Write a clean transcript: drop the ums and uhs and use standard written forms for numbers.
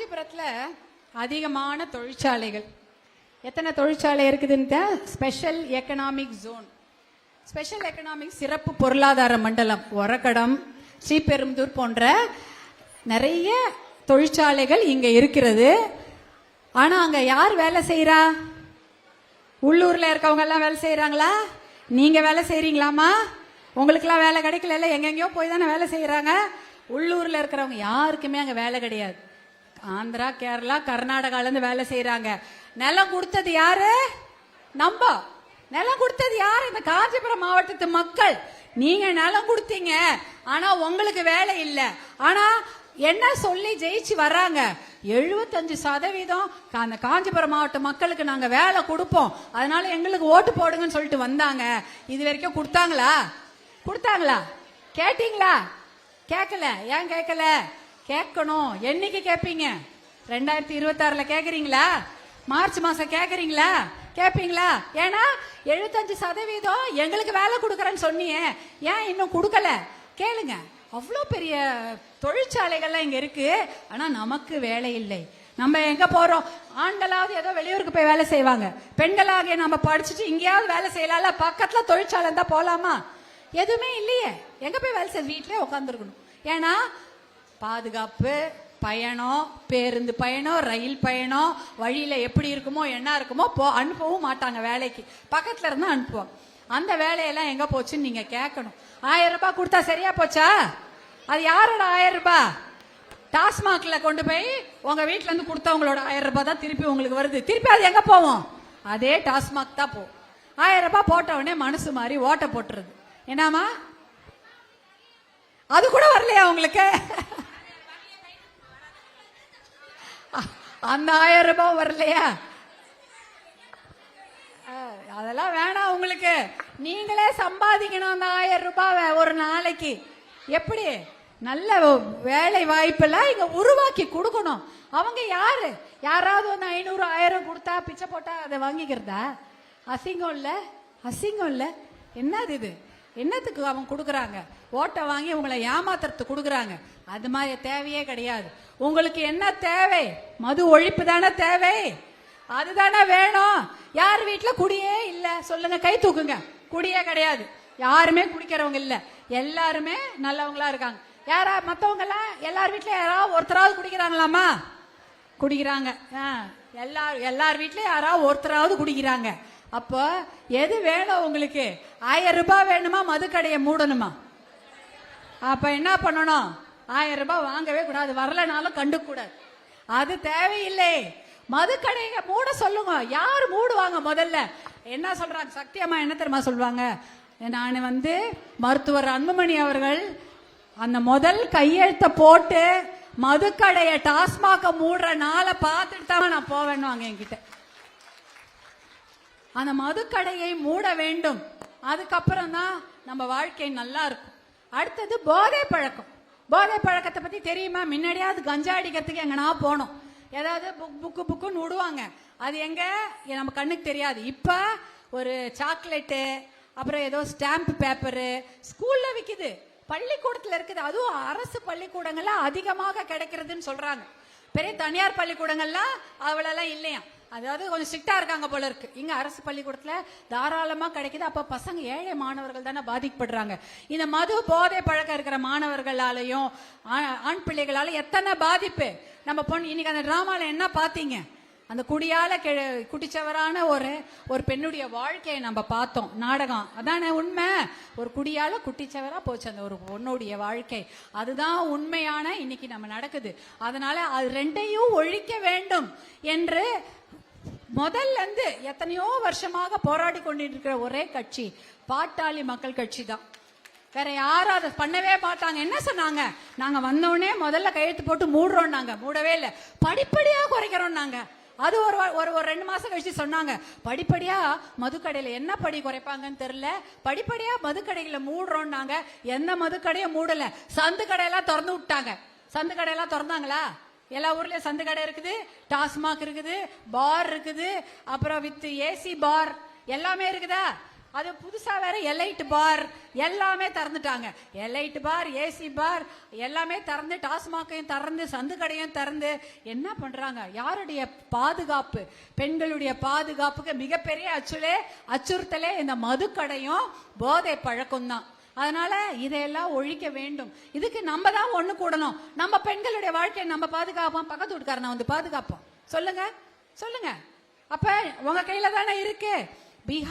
காஞ்சிபுரத்துல அதிகமான தொழிற்சாலைகள். எத்தனை தொழிற்சாலை இருக்குதுன்னு special economic zone, special economic சிறப்பு பொருளாதார மண்டலம் ஒரகடம், ஸ்ரீபெரும்புதூர் போன்ற நிறைய தொழிற்சாலைகள் இங்க இருக்கிறது. ஆனா அங்க யார் வேலை செய்யறா? உள்ளூர்ல இருக்கவங்க எல்லாம் வேலை செய்யறாங்களா? நீங்க வேலை செய்யறீங்களாமா? உங்களுக்கெல்லாம் வேலை கிடைக்கல, எங்கெங்கயோ போய் தானே வேலை செய்யறாங்க. உள்ளூர்ல இருக்கிறவங்க யாருக்குமே அங்க வேலை கிடையாது. ஆந்திரா, கேரளா, கர்நாடகால இருந்து வேலை செய்யறாங்க. நிலம் கொடுத்தது யாரு? நம்ம. நிலம் கொடுத்தது யாரு? இந்த காஞ்சிபுரம் மாவட்டத்து மக்கள். நீங்க நிலம் கொடுத்தீங்க, ஆனா உங்களுக்கு வேலை இல்லை. ஆனா என்ன சொல்லி ஜெயிச்சு வர்றாங்க? 75% அந்த காஞ்சிபுரம் மாவட்ட மக்களுக்கு நாங்க வேலை கொடுப்போம், அதனால எங்களுக்கு ஓட்டு போடுங்கன்னு சொல்லிட்டு வந்தாங்க. இது வரைக்கும் கொடுத்தாங்களா? கொடுத்தாங்களா? கேட்டீங்களா? கேட்கல. ஏன் கேட்கல? கேட்கணும். என்னைக்கு கேட்பீங்க? 2026 கேக்குறீங்களா? மார்ச் மாசம் கேக்குறீங்களா? கேட்பீங்களா? ஏன்னா 75% எங்களுக்கு வேலை கொடுக்கறேன்னு சொன்னியே, ஏன் இன்னும் கொடுக்கல? கேளுங்க. அவ்வளோ பெரிய தொழிற்சாலைகள்லாம் இங்க இருக்கு, ஆனா நமக்கு வேலை இல்லை. நம்ம எங்க போறோம்? ஆண்களாவது ஏதோ வெளியூருக்கு போய் வேலை செய்வாங்க, பெண்களாக நம்ம படிச்சுட்டு இங்கேயாவது வேலை செய்யலாம்ல. பக்கத்துல தொழிற்சாலை இருந்தா போலாமா? எதுவுமே இல்லையே. எங்க போய் வேலை செய்ய? வீட்லயே உட்காந்துருக்கணும். ஏன்னா பாதுகாப்பு, பயணம், பேருந்து பயணம், ரயில் பயணம், வழியில எப்படி இருக்குமோ என்ன இருக்குமோ அனுப்பவும் மாட்டாங்க வேலைக்கு. பக்கத்துல இருந்தா அனுப்புவாங்க. அந்த வேலையெல்லாம் எங்க போச்சுன்னு நீங்க கேட்கணும். 1000 ரூபாய் கொடுத்தா சரியா போச்சா? அது யாரோட 1000 ரூபாய்? டாஸ்மாக்ல கொண்டு போய் உங்க வீட்டுல இருந்து கொடுத்தவங்களோட 1000 ரூபாய் தான் திருப்பி உங்களுக்கு வருது. திருப்பி அது எங்க போவோம்? அதே டாஸ்மாக் தான் போகும். 1000 ரூபாய் போட்ட உடனே மனசு மாதிரி ஓட்ட போட்டுருது. என்னமா அது கூட வரலையா உங்களுக்கு? அந்த 1000 ரூபாய் வரலையா? அதெல்லாம் வேணாம் உங்களுக்கு. நீங்களே சம்பாதிக்கணும் அந்த 1000 ரூபாய் ஒரு நாளைக்கு. எப்படி? நல்ல வேலை வாய்ப்பெல்லாம் இங்க உருவாக்கி கொடுக்கணும். அவங்க யாரு? யாராவது ஒன்று 500 1000 கொடுத்தா பிச்சை போட்டா அதை வாங்கிக்கிறதா? அசிங்கம் இல்ல? அசிங்கம் இல்ல? என்னது இது? என்னத்துக்கு அவங்க கொடுக்குறாங்க? ஓட்டை வாங்கி உங்களை ஏமாத்துறதுக்கு கொடுக்குறாங்க. அது மாதிரி தேவையே கிடையாது. உங்களுக்கு என்ன தேவை? மது ஒழிப்பு தானே தேவை, அதுதானே வேணும். யார் வீட்டுல குடியே இல்ல சொல்லுங்க, கை தூக்குங்க. குடியே கிடையாது, யாருமே குடிக்கிறவங்க இல்ல, எல்லாருமே நல்லவங்களா இருக்காங்க. யாரா மத்தவங்க எல்லாம் எல்லார் வீட்ல யாராவது ஒருத்தராவது குடிக்கிறாங்களாமா? குடிக்கிறாங்க. எல்லார் வீட்லயும் யாராவது ஒருத்தராவது குடிக்கிறாங்க. அப்போ எது வேணும் உங்களுக்கு? 1000 ரூபாய் வேணுமா? மதுக்கடையை மூடணுமா? அப்ப என்ன பண்ணணும்? 1000 ரூபாய் வாங்கவே கூடாது, வரலனாலும் கண்டுக்க கூடாது. அது தேவையில்லை. மதுக்கடையை மூட சொல்லுங்க. யாரு மூடுவாங்க? முதல்ல என்ன சொல்றாங்க? சக்தி அம்மா என்ன தெரியுமா சொல்லுவாங்க? நான் மருத்துவர் அன்புமணி அவர்கள் அந்த முதல் கையெழுத்த போட்டு மதுக்கடையை டாஸ்மாக மூடுற நாளை பார்த்துட்டு தான் நான் போவேன்னு என்கிட்ட. அந்த மதுக்கடையை மூட வேண்டும். அதுக்கப்புறம் தான் நம்ம வாழ்க்கை நல்லா இருக்கும். அடுத்தது போதை பழக்கம். போதை பழக்கத்தை பத்தி தெரியுமா? முன்னாடியாவது கஞ்சா அடிக்கிறதுக்கு எங்கன்னா போனோம், ஏதாவது புக்குன்னு விடுவாங்க. அது எங்க நம்ம கண்ணுக்கு தெரியாது. இப்ப ஒரு சாக்லேட்டு, அப்புறம் ஏதோ ஸ்டாம்ப் பேப்பரு ஸ்கூல்ல விக்குது, பள்ளிக்கூடத்துல இருக்குது. அதுவும் அரசு பள்ளிக்கூடங்கள்ல அதிகமாக கிடைக்கிறதுன்னு சொல்றாங்க. பெரிய தனியார் பள்ளிக்கூடங்கள்லாம் அவ்வளவு இல்லையா, அதாவது கொஞ்சம் ஸ்ட்ரிக்டா இருக்காங்க போல இருக்கு. இங்க அரசு பள்ளிக்கூடத்துல தாராளமா கிடைக்குது. அப்ப பசங்க, ஏழை மாணவர்கள் தானே பாதிக்கப்படுறாங்க. இந்த மது போதை பழக்கம் இருக்கிற மாணவர்களாலையும் ஆண் பிள்ளைகளால எத்தனை பாதிப்பு. நம்ம பொண்ணு இன்னைக்கு அந்த டிராமால என்ன பாத்தீங்க? அந்த குடியால குட்டிச்சவரான ஒரு பெண்ணுடைய வாழ்க்கையை நம்ம பார்த்தோம். நாடகம் அதானே உண்மை. ஒரு குடியால குட்டிச்சவரா போச்சு அந்த ஒரு பொண்ணுடைய வாழ்க்கை. அதுதான் உண்மையான இன்னைக்கு நம்ம நடக்குது. அதனால அது ரெண்டையும் ஒழிக்க வேண்டும் என்று முதல்ல இருந்து எத்தனையோ வருஷமாக போராடி கொண்டிருக்கிற ஒரே கட்சி பாட்டாளி மக்கள் கட்சி தான். வேற யாரும் அதை பண்ணவே மாட்டாங்க. என்ன சொன்னாங்க? நாங்க வந்தோடனே முதல்ல கையெழுத்து போட்டு மூடுறோம். நாங்க மூடவே இல்லை, படிப்படியா குறைக்கிறோம். நாங்க அது ஒரு 2 மாசம் கழிச்சு சொன்னாங்க, படிப்படியா மதுக்கடையில என்ன படி குறைப்பாங்கன்னு தெரியல, படிப்படியா மதுக்கடைகளை மூடுறோம். நாங்க எந்த மதுக்கடையும் மூடல. சந்து கடையெல்லாம் திறந்து விட்டாங்க. சந்து கடையெல்லாம் திறந்தாங்களா? எல்லா ஊர்லயும் சந்து கடை இருக்குது, டாஸ்மாக் இருக்குது, பார் இருக்குது, அப்புறம் வித் ஏசி பார் எல்லாமே இருக்குதா? அது புதுசா வேற எலைட் பார் எல்லாமே திறந்துட்டாங்க. எலைட் பார், ஏசி பார் எல்லாமே திறந்து, டாஸ்மாகையும் திறந்து, சந்து கடையும் திறந்து என்ன பண்றாங்க? யாருடைய பாதுகாப்பு? பெண்களுடைய பாதுகாப்புக்கு மிகப்பெரிய அச்சுறுத்தலே இந்த மதுக்கடையும் போதை பழக்கம் தான். அதனால இதையெல்லாம் ஒழிக்க வேண்டும். இதுக்கு நம்ம தான் ஒண்ணு கூடணும். நம்ம பெண்களுடைய வாழ்க்கையை நம்ம பாதுகாப்போம், பக்கத்து வீட்டுக்காரனை வந்து பாதுகாப்போம். சொல்லுங்க சொல்லுங்க. அப்ப உங்க கையில தானே இருக்கு. பீகார்